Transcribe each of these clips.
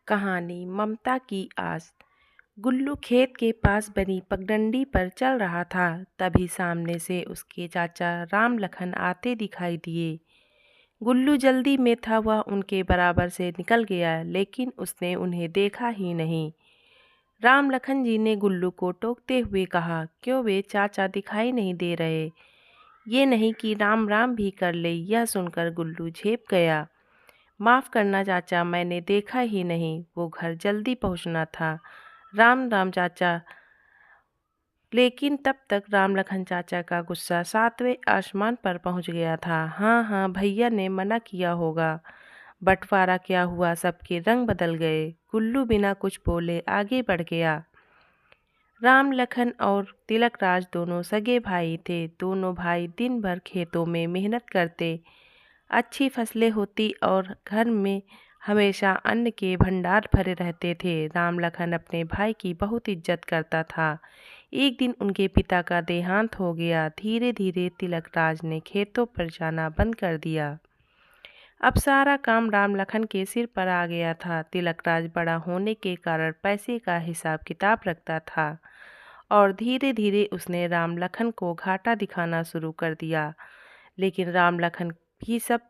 कहानी ममता की आस। गुल्लू खेत के पास बनी पगडंडी पर चल रहा था। तभी सामने से उसके चाचा राम लखन आते दिखाई दिए। गुल्लू जल्दी में था, वह उनके बराबर से निकल गया, लेकिन उसने उन्हें देखा ही नहीं। राम लखन जी ने गुल्लू को टोकते हुए कहा, क्यों वे चाचा दिखाई नहीं दे रहे? ये नहीं कि राम राम भी कर ले। यह सुनकर गुल्लू झेप गया। माफ़ करना चाचा, मैंने देखा ही नहीं, वो घर जल्दी पहुंचना था। राम राम चाचा। लेकिन तब तक राम लखन चाचा का गुस्सा 7वें आसमान पर पहुंच गया था। हाँ हाँ, भैया ने मना किया होगा। बंटवारा क्या हुआ? सबके रंग बदल गए। गुल्लू बिना कुछ बोले आगे बढ़ गया। राम लखन और तिलक राज दोनों सगे भाई थे। दोनों भाई दिन भर खेतों में मेहनत करते, अच्छी फसलें होती और घर में हमेशा अन्न के भंडार भरे रहते थे। राम लखन अपने भाई की बहुत इज्जत करता था। एक दिन उनके पिता का देहांत हो गया। धीरे धीरे तिलक राज ने खेतों पर जाना बंद कर दिया। अब सारा काम राम लखन के सिर पर आ गया था। तिलक राज बड़ा होने के कारण पैसे का हिसाब किताब रखता था और धीरे धीरे उसने राम लखन को घाटा दिखाना शुरू कर दिया। लेकिन राम लखन भी सब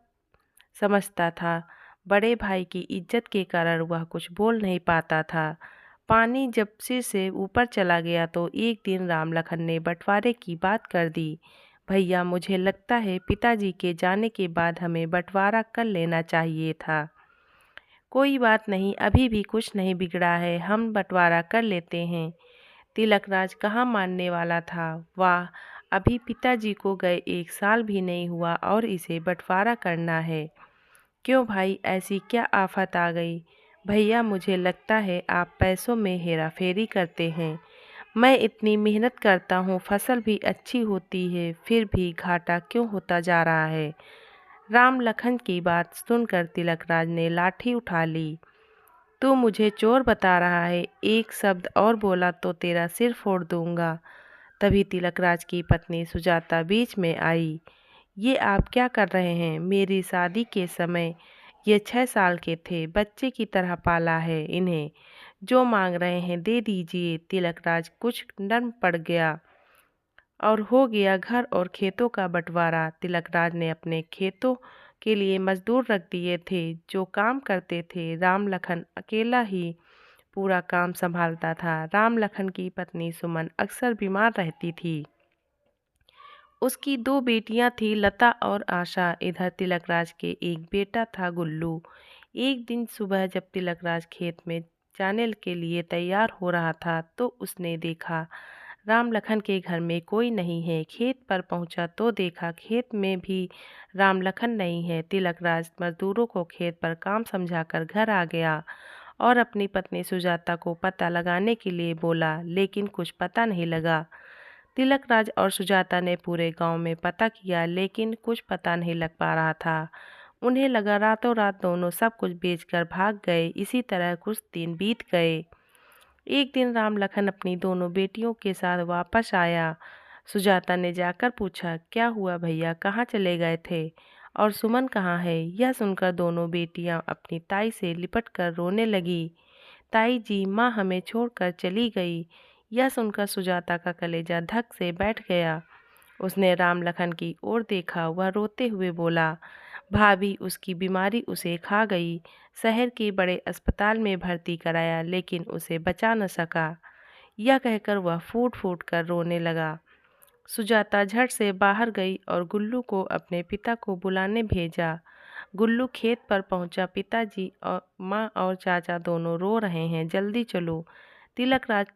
समझता था। बड़े भाई की इज्जत के कारण वह कुछ बोल नहीं पाता था। पानी जब सिर से ऊपर चला गया तो एक दिन राम लखन ने बंटवारे की बात कर दी। भैया, मुझे लगता है पिताजी के जाने के बाद हमें बंटवारा कर लेना चाहिए था। कोई बात नहीं, अभी भी कुछ नहीं बिगड़ा है, हम बंटवारा कर लेते हैं। तिलकराज कहाँ मानने वाला था। वाह, अभी पिताजी को गए 1 साल भी नहीं हुआ और इसे बंटवारा करना है। क्यों भाई, ऐसी क्या आफत आ गई? भैया, मुझे लगता है आप पैसों में हेराफेरी करते हैं। मैं इतनी मेहनत करता हूँ, फसल भी अच्छी होती है, फिर भी घाटा क्यों होता जा रहा है? राम लखन की बात सुनकर तिलकराज ने लाठी उठा ली। तू मुझे चोर बता रहा है? एक शब्द और बोला तो तेरा सिर फोड़ दूंगा। तभी तिलकराज की पत्नी सुजाता बीच में आई। ये आप क्या कर रहे हैं? मेरी शादी के समय ये 6 साल के थे, बच्चे की तरह पाला है इन्हें। जो मांग रहे हैं दे दीजिए। तिलकराज कुछ नर्म पड़ गया और हो गया घर और खेतों का बंटवारा। तिलकराज ने अपने खेतों के लिए मजदूर रख दिए थे जो काम करते थे। राम लखन अकेला ही पूरा काम संभालता था। राम लखन की पत्नी सुमन अक्सर बीमार रहती थी। उसकी 2 बेटियां थी, लता और आशा। इधर तिलकराज के एक बेटा था, गुल्लू। एक दिन सुबह जब तिलकराज खेत में जाने के लिए तैयार हो रहा था तो उसने देखा राम लखन के घर में कोई नहीं है। खेत पर पहुंचा तो देखा खेत में भी राम लखन नहीं है। तिलकराज मजदूरों को खेत पर काम समझाकर घर आ गया और अपनी पत्नी सुजाता को पता लगाने के लिए बोला, लेकिन कुछ पता नहीं लगा। तिलकराज और सुजाता ने पूरे गांव में पता किया, लेकिन कुछ पता नहीं लग पा रहा था। उन्हें लगा रातों रात दोनों सब कुछ बेचकर भाग गए। इसी तरह कुछ दिन बीत गए। एक दिन राम लखन अपनी दोनों बेटियों के साथ वापस आया। सुजाता ने जाकर पूछा, क्या हुआ भैया, कहाँ चले गए थे? और सुमन कहाँ है? यह सुनकर दोनों बेटियां अपनी ताई से लिपट कर रोने लगी। ताई जी, माँ हमें छोड़कर चली गई। यह सुनकर सुजाता का कलेजा धक से बैठ गया। उसने राम लखन की ओर देखा। वह रोते हुए बोला, भाभी, उसकी बीमारी उसे खा गई। शहर के बड़े अस्पताल में भर्ती कराया, लेकिन उसे बचा न सका। यह कहकर वह फूट फूट कर रोने लगा। सुजाता झट से बाहर गई और गुल्लू को अपने पिता को बुलाने भेजा। गुल्लू खेत पर पहुंचा। पिताजी और माँ और चाचा दोनों रो रहे हैं, जल्दी चलो। तिलकराज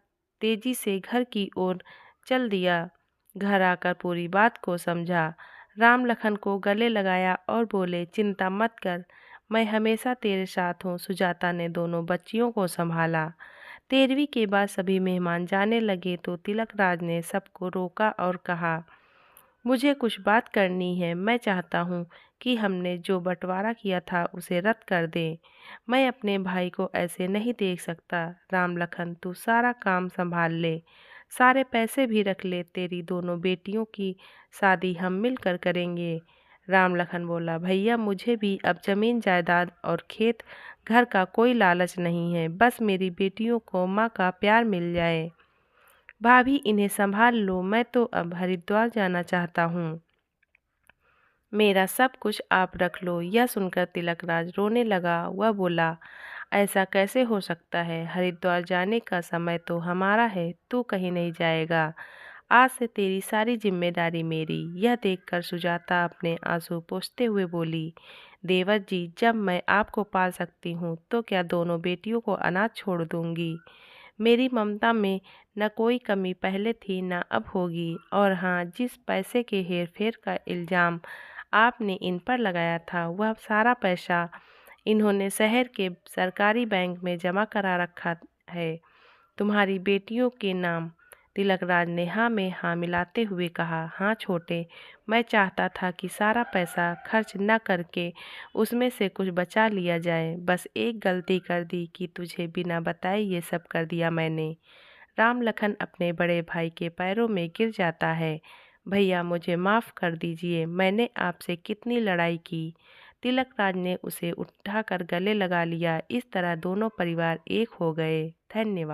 तेजी से घर की ओर चल दिया। घर आकर पूरी बात को समझा। राम लखन को गले लगाया और बोले, चिंता मत कर, मैं हमेशा तेरे साथ हूँ। सुजाता ने दोनों बच्चियों को संभाला। 13वीं के बाद सभी मेहमान जाने लगे तो तिलकराज ने सबको रोका और कहा, मुझे कुछ बात करनी है। मैं चाहता हूँ कि हमने जो बंटवारा किया था उसे रद्द कर दें। मैं अपने भाई को ऐसे नहीं देख सकता। राम लखन, तू सारा काम संभाल ले, सारे पैसे भी रख ले। तेरी दोनों बेटियों की शादी हम मिलकर करेंगे। राम लखन बोला, भैया मुझे भी अब जमीन जायदाद और खेत घर का कोई लालच नहीं है, बस मेरी बेटियों को माँ का प्यार मिल जाए। भाभी इन्हें संभाल लो, मैं तो अब हरिद्वार जाना चाहता हूँ। मेरा सब कुछ आप रख लो। यह सुनकर तिलकराज रोने लगा। वह बोला, ऐसा कैसे हो सकता है? हरिद्वार जाने का समय तो हमारा है, तू कहीं नहीं जाएगा। आज से तेरी सारी जिम्मेदारी मेरी। यह देखकर सुजाता अपने आंसू पोंछते हुए बोली, देवर जी, जब मैं आपको पाल सकती हूँ तो क्या दोनों बेटियों को अनाथ छोड़ दूंगी? मेरी ममता में न कोई कमी पहले थी न अब होगी। और हाँ, जिस पैसे के हेर फेर का इल्ज़ाम आपने इन पर लगाया था, वह सारा पैसा इन्होंने शहर के सरकारी बैंक में जमा करा रखा है, तुम्हारी बेटियों के नाम। तिलकराज ने हाँ में हाँ मिलाते हुए कहा, हाँ छोटे, मैं चाहता था कि सारा पैसा खर्च न करके उसमें से कुछ बचा लिया जाए। बस एक गलती कर दी कि तुझे बिना बताए ये सब कर दिया मैंने। राम लखन अपने बड़े भाई के पैरों में गिर जाता है। भैया मुझे माफ़ कर दीजिए, मैंने आपसे कितनी लड़ाई की। तिलकराज ने उसे उठाकर गले लगा लिया। इस तरह दोनों परिवार एक हो गए। धन्यवाद।